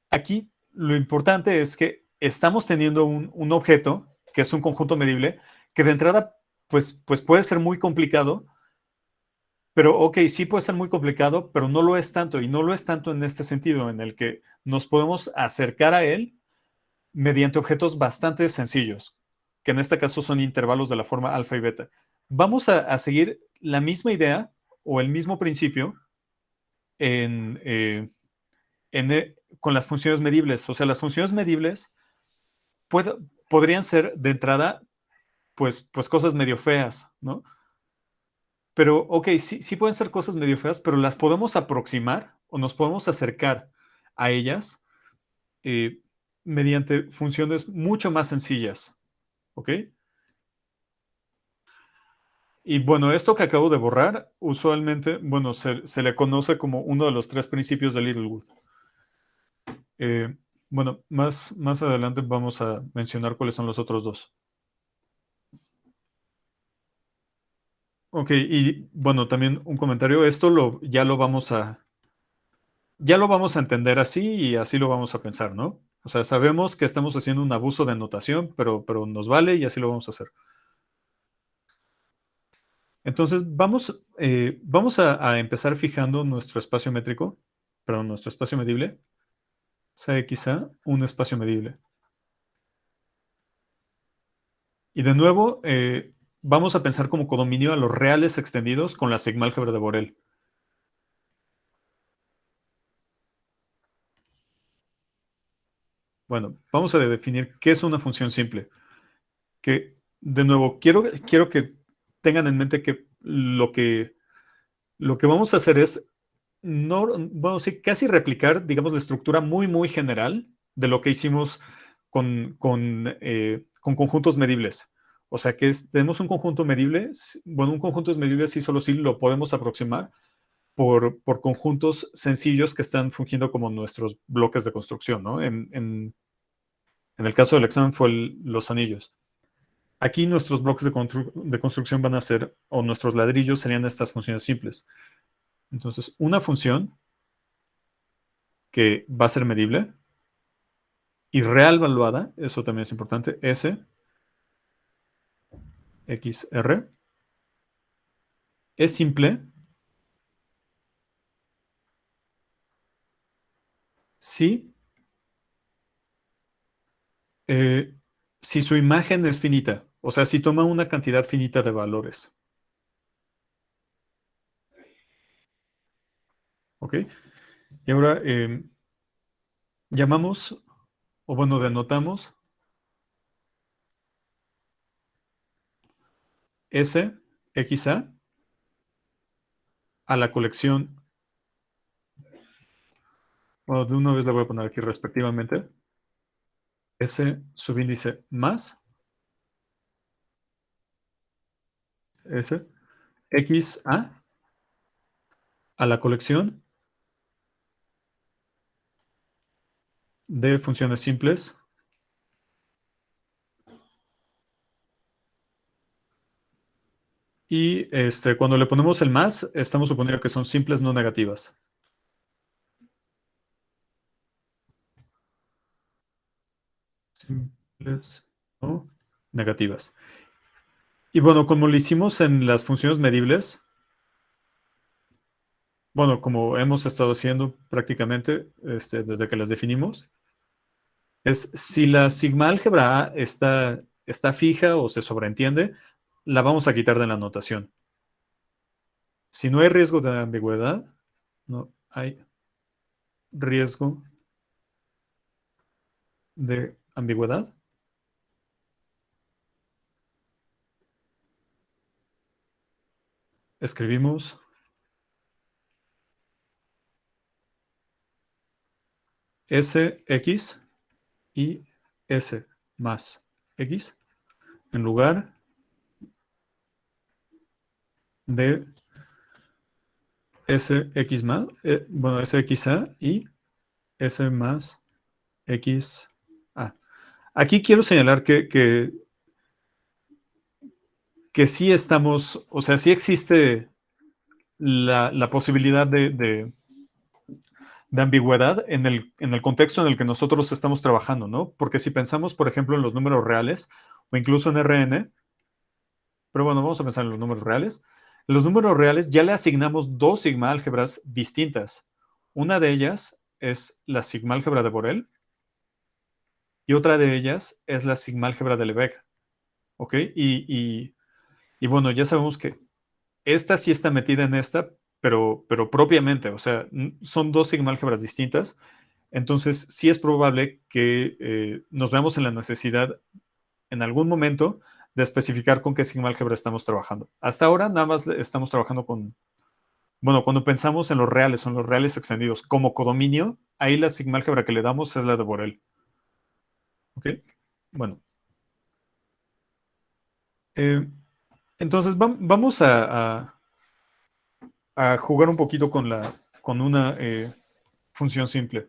Aquí lo importante es que estamos teniendo un objeto, que es un conjunto medible, que de entrada, pues puede ser muy complicado, pero ok, sí puede ser muy complicado, pero no lo es tanto, y no lo es tanto en este sentido, en el que nos podemos acercar a él mediante objetos bastante sencillos, que en este caso son intervalos de la forma alfa y beta. Vamos a seguir la misma idea o el mismo principio en, con las funciones medibles. O sea, las funciones medibles podrían ser de entrada, pues cosas medio feas, ¿no? Pero, ok, sí pueden ser cosas medio feas, pero las podemos aproximar o nos podemos acercar a ellas eh, mediante funciones mucho más sencillas, ¿ok? Y bueno, esto que acabo de borrar, usualmente, bueno, se le conoce como uno de los tres principios de Littlewood. Eh, bueno, más adelante vamos a mencionar cuáles son los otros dos. Ok, y bueno, también un comentario, esto ya lo vamos a entender así y así lo vamos a pensar, ¿no? O sea, sabemos que estamos haciendo un abuso de notación, pero nos vale y así lo vamos a hacer. Entonces, vamos a empezar fijando nuestro espacio métrico, perdón, nuestro espacio medible, sea quizá un espacio medible. Y de nuevo, vamos a pensar como codominio a los reales extendidos con la sigma álgebra de Borel. Bueno, vamos a definir qué es una función simple. Que, de nuevo, quiero que tengan en mente que lo que vamos a hacer es, no, bueno, sí, casi replicar, digamos, la estructura muy general de lo que hicimos con conjuntos medibles. O sea, que tenemos un conjunto medible, bueno, un conjunto es medible si solo sí lo podemos aproximar por conjuntos sencillos que están fungiendo como nuestros bloques de construcción, ¿no? En el caso del examen fue los anillos. Aquí nuestros bloques de construcción van a ser, o nuestros ladrillos serían estas funciones simples. Entonces, una función que va a ser medible y real valuada, eso también es importante, S, X, R, es simple si, eh, si su imagen es finita, o sea, si toma una cantidad finita de valores. ¿Ok? Y ahora llamamos, o bueno, denotamos S, X, a la colección, bueno, de una vez la voy a poner aquí respectivamente, S subíndice más, S, X, a la colección de funciones simples. Y cuando le ponemos el más, estamos suponiendo que son simples no negativas. Simples no negativas. Y bueno, como lo hicimos en las funciones medibles, bueno, como hemos estado haciendo prácticamente desde que las definimos, es si la sigma álgebra A está fija o se sobreentiende, la vamos a quitar de la notación. Si no hay riesgo de ambigüedad, no hay riesgo de ambigüedad. Escribimos SX y S más X en lugar de SX más, bueno, SXA y S más XA. Aquí quiero señalar que sí estamos, o sea, sí existe la posibilidad de ambigüedad en el contexto en el que nosotros estamos trabajando, ¿no? Porque si pensamos, por ejemplo, en los números reales o incluso en RN, pero bueno, vamos a pensar en los números reales. En los números reales ya le asignamos dos sigma álgebras distintas. Una de ellas es la sigma álgebra de Borel y otra de ellas es la sigma álgebra de Lebesgue, ¿ok? Y bueno, ya sabemos que esta sí está metida en esta, pero propiamente, o sea, son dos sigma álgebras distintas. Entonces, sí es probable que nos veamos en la necesidad en algún momento de especificar con qué sigma álgebra estamos trabajando. Hasta ahora nada más estamos trabajando con, bueno, cuando pensamos en los reales, son los reales extendidos como codominio, ahí la sigma álgebra que le damos es la de Borel. ¿Ok? Bueno. eh, entonces vamos a jugar un poquito con una función simple.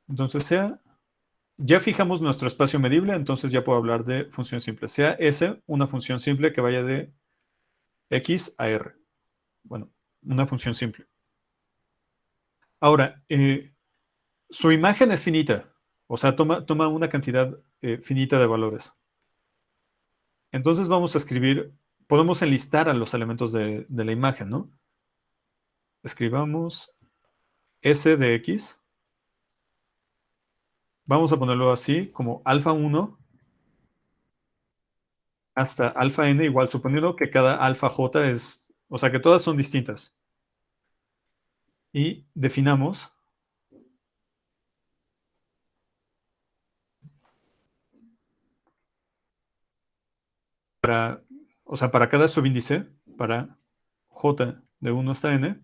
Entonces ya fijamos nuestro espacio medible, entonces ya puedo hablar de función simple. Sea S una función simple que vaya de X a R. Bueno, una función simple. Ahora, su imagen es finita, o sea, toma una cantidad finita de valores. Entonces vamos a escribir, podemos enlistar a los elementos de la imagen, ¿no? Escribamos S de X. Vamos a ponerlo así, como alfa 1 hasta alfa n, igual suponiendo que cada alfa j es, o sea, que todas son distintas. Y definamos para, o sea, para cada subíndice, para j de 1 hasta n,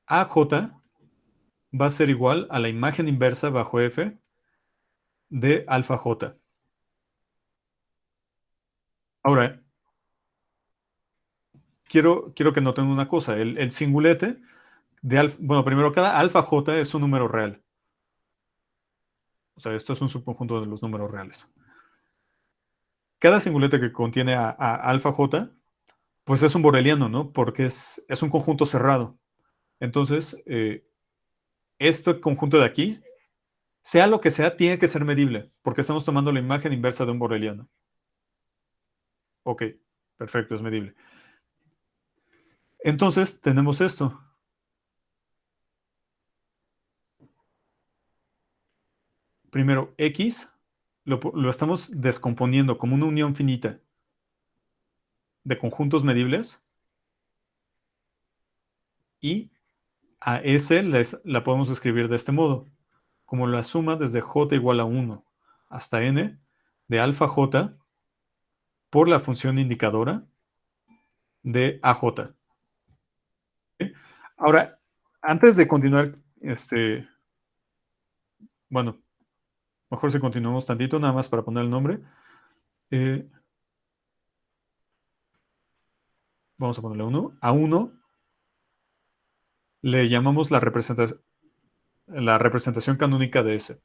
AJ va a ser igual a la imagen inversa bajo f de alfa j. Ahora, quiero que noten una cosa. El singulete de alfa, bueno, primero, cada alfa j es un número real. O sea, esto es un subconjunto de los números reales. Cada singulete que contiene a alfa j, pues es un boreliano, ¿no? Porque es un conjunto cerrado. Entonces, este conjunto de aquí, sea lo que sea, tiene que ser medible, porque estamos tomando la imagen inversa de un boreliano. Ok, perfecto, es medible. Entonces, tenemos esto. Primero, X lo estamos descomponiendo como una unión finita de conjuntos medibles y a S la podemos escribir de este modo, como la suma desde J igual a 1 hasta N de alfa J por la función indicadora de AJ. ¿Sí? Ahora, antes de continuar, bueno, mejor si continuamos tantito, nada más para poner el nombre. Eh, Vamos a ponerle 1. A 1 le llamamos la representación canónica de S.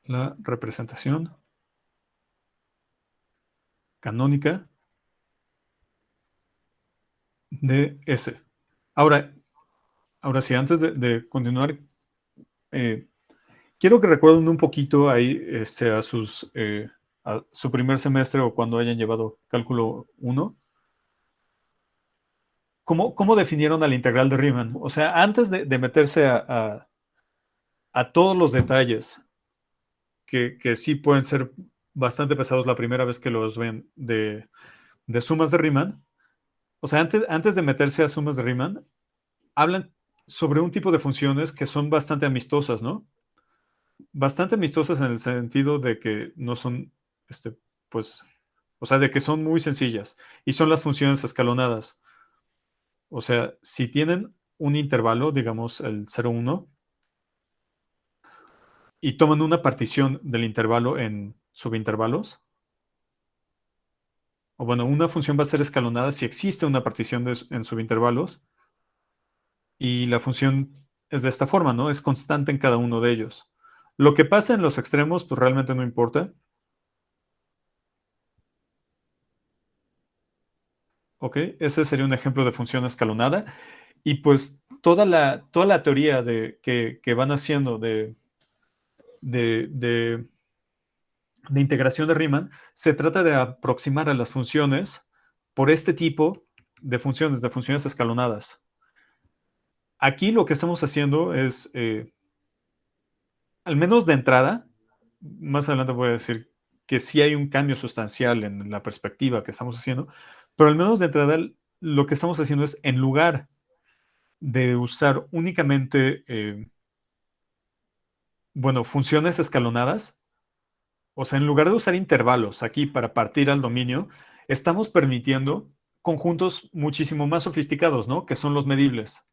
La representación canónica de S. Ahora, ahora sí, antes de continuar, eh, quiero que recuerden un poquito ahí a su primer semestre o cuando hayan llevado cálculo 1. ¿Cómo definieron a la integral de Riemann? O sea, antes de meterse a todos los detalles que sí pueden ser bastante pesados la primera vez que los ven de sumas de Riemann, o sea, antes de meterse a sumas de Riemann, hablan sobre un tipo de funciones que son bastante amistosas, ¿no? Bastante amistosas en el sentido de que no son, pues, o sea, de que son muy sencillas y son las funciones escalonadas. O sea, si tienen un intervalo, digamos el 0,1, y toman una partición del intervalo en subintervalos, o bueno, una función va a ser escalonada si existe una partición en subintervalos, y la función es de esta forma, ¿no? Es constante en cada uno de ellos. Lo que pasa en los extremos, pues realmente no importa. ¿Ok? Ese sería un ejemplo de función escalonada. Y pues toda la teoría que van haciendo de, de- de integración de Riemann se trata de aproximar a las funciones por este tipo de funciones escalonadas. Aquí lo que estamos haciendo es, al menos de entrada, más adelante voy a decir que sí hay un cambio sustancial en la perspectiva que estamos haciendo, pero al menos de entrada lo que estamos haciendo es, en lugar de usar únicamente, bueno, funciones escalonadas, o sea, en lugar de usar intervalos aquí para partir al dominio, estamos permitiendo conjuntos muchísimo más sofisticados, ¿no? Que son los medibles.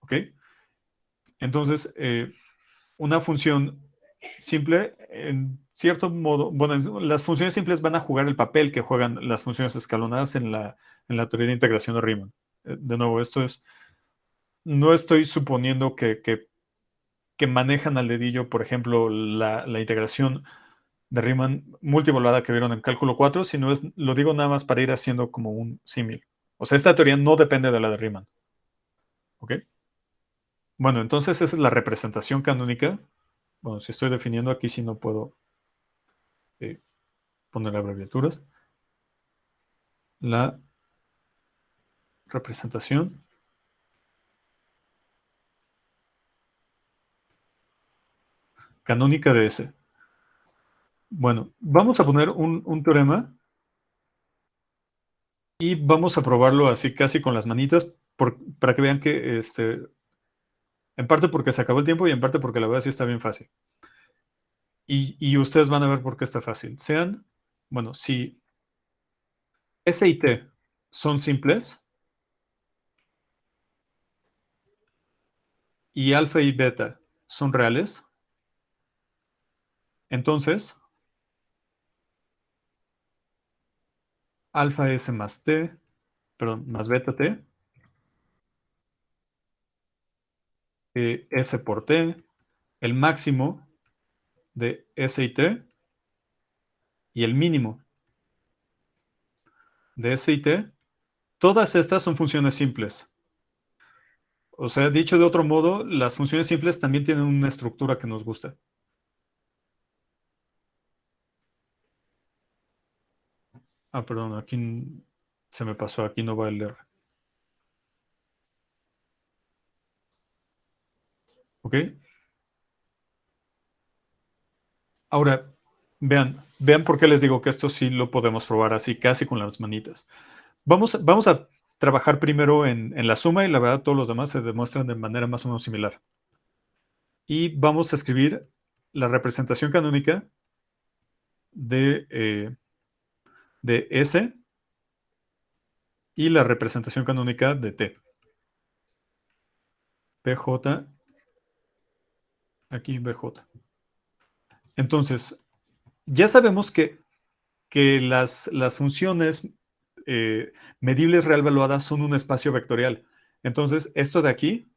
¿Ok? Entonces, una función simple, en cierto modo, bueno, las funciones simples van a jugar el papel que juegan las funciones escalonadas en la teoría de integración de Riemann. De nuevo, no estoy suponiendo que manejan al dedillo, por ejemplo, la integración de Riemann multivaluada que vieron en cálculo 4, sino lo digo nada más para ir haciendo como un símil. O sea, esta teoría no depende de la de Riemann. ¿Ok? Bueno, entonces esa es la representación canónica. Bueno, si estoy definiendo aquí, sí no puedo eh, poner abreviaturas. La representación canónica de S. Bueno, vamos a poner un teorema y vamos a probarlo así casi con las manitas para que vean que, en parte porque se acabó el tiempo y en parte porque la verdad sí está bien fácil. Y ustedes van a ver por qué está fácil. Bueno, si S y T son simples y alfa y beta son reales, entonces alfa S más T, perdón, más beta T S por T, el máximo de S y T y el mínimo de S y T. Todas estas son funciones simples. O sea, dicho de otro modo, las funciones simples también tienen una estructura que nos gusta. Ah, perdón, aquí se me pasó, aquí no va el R. ¿Ok? Ahora, vean por qué les digo que esto sí lo podemos probar así, casi con las manitas. Vamos a trabajar primero en la suma y la verdad todos los demás se demuestran de manera más o menos similar. Y vamos a escribir la representación canónica de S y la representación canónica de T. BJ, aquí BJ. Entonces, ya sabemos que las funciones medibles real valuadas son un espacio vectorial. Entonces, esto de aquí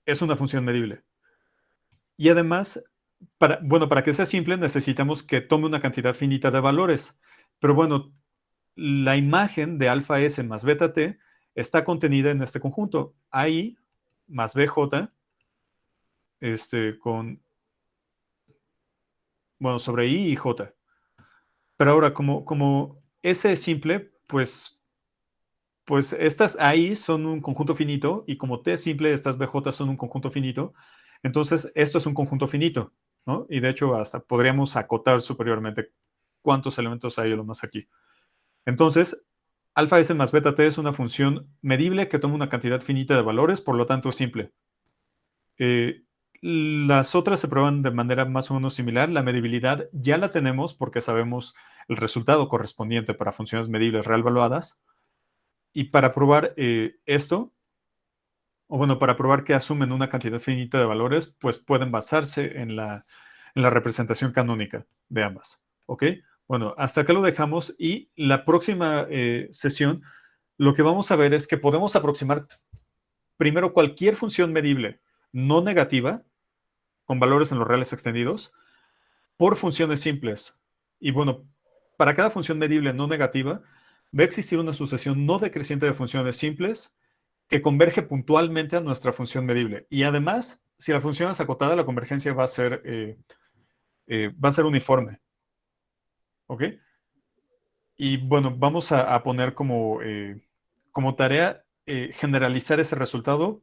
es una función medible. Y además, para que sea simple, necesitamos que tome una cantidad finita de valores. Pero bueno, la imagen de alfa S más beta T está contenida en este conjunto. AI más BJ, bueno, sobre I y J. Pero ahora, como S es simple, pues estas AI son un conjunto finito y como T es simple, estas BJ son un conjunto finito. Entonces, esto es un conjunto finito, ¿no? Y de hecho, hasta podríamos acotar superiormente cuántos elementos hay lo más aquí. Entonces, alfa S más beta T es una función medible que toma una cantidad finita de valores, por lo tanto es simple. Las otras se prueban de manera más o menos similar. La medibilidad ya la tenemos porque sabemos el resultado correspondiente para funciones medibles real valuadas. Y para probar esto, o bueno, para probar que asumen una cantidad finita de valores, pues pueden basarse en la representación canónica de ambas. ¿Ok? Bueno, hasta acá lo dejamos y la próxima sesión lo que vamos a ver es que podemos aproximar primero cualquier función medible no negativa con valores en los reales extendidos por funciones simples. Y bueno, para cada función medible no negativa va a existir una sucesión no decreciente de funciones simples que converge puntualmente a nuestra función medible. Y además, si la función es acotada, la convergencia va a ser uniforme. ¿Ok? Y bueno, vamos a poner como tarea generalizar ese resultado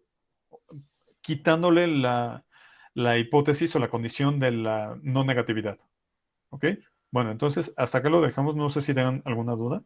quitándole la hipótesis o la condición de la no negatividad. ¿Ok? Bueno, entonces hasta acá lo dejamos. No sé si tengan alguna duda.